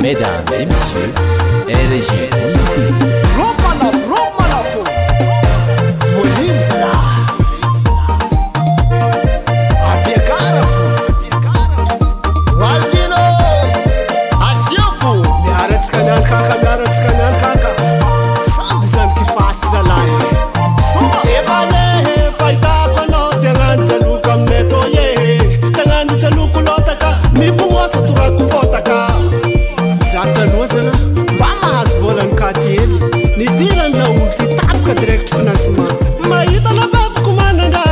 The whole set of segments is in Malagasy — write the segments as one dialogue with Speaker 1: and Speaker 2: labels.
Speaker 1: Mesdames et messieurs, RG
Speaker 2: Romanov, volume zala Abiakarafo Waldino Asiofo Miaratskanyan kaka Sambi zan kifasi zalaye Ebale faita kono tengan jaluka meto ye Tengan jaluku lotaka Mibungo sa turaku fotaka Zata nuazana Bama has volan katiel Ni diran na ulti tapka direct financement Maita la baf kumananda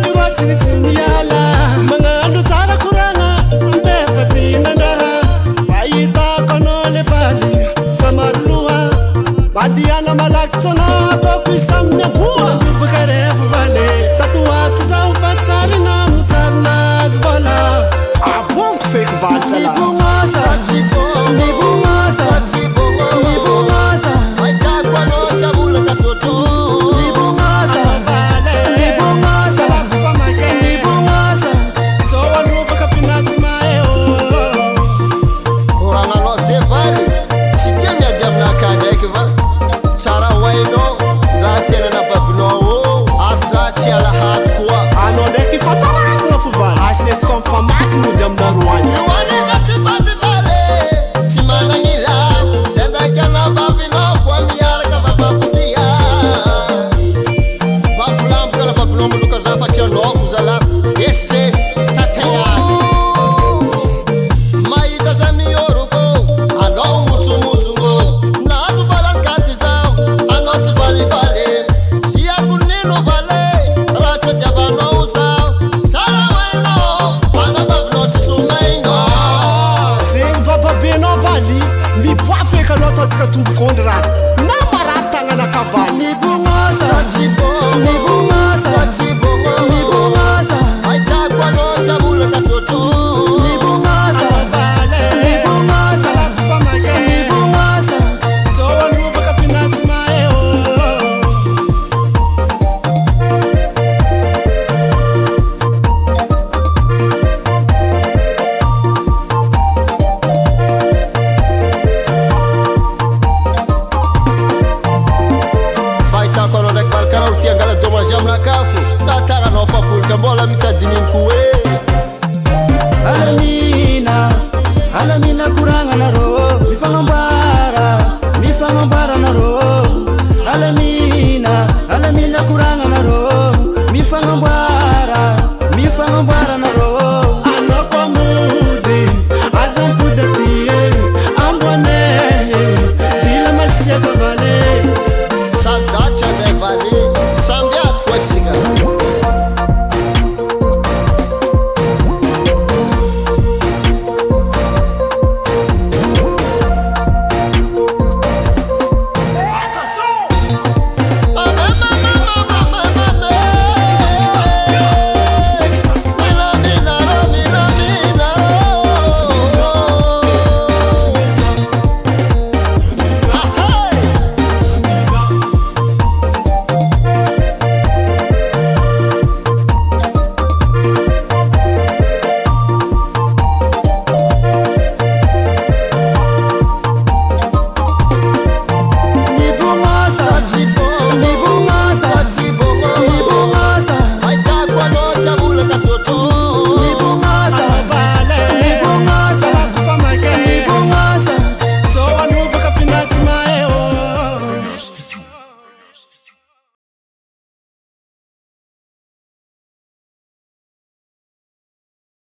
Speaker 2: Iwasini timiyala Mga anu tara kuranga Nefatinanda Maita kono le bali Kamarluha Badiana malaktsona Toku isamnya buwa Nubakarefu vale Tatuati sa ufatsari na mutsarna zvala Abonku fake valsala
Speaker 3: Mibungasa, Mibungasa, Aita kwa no tabula kasoto.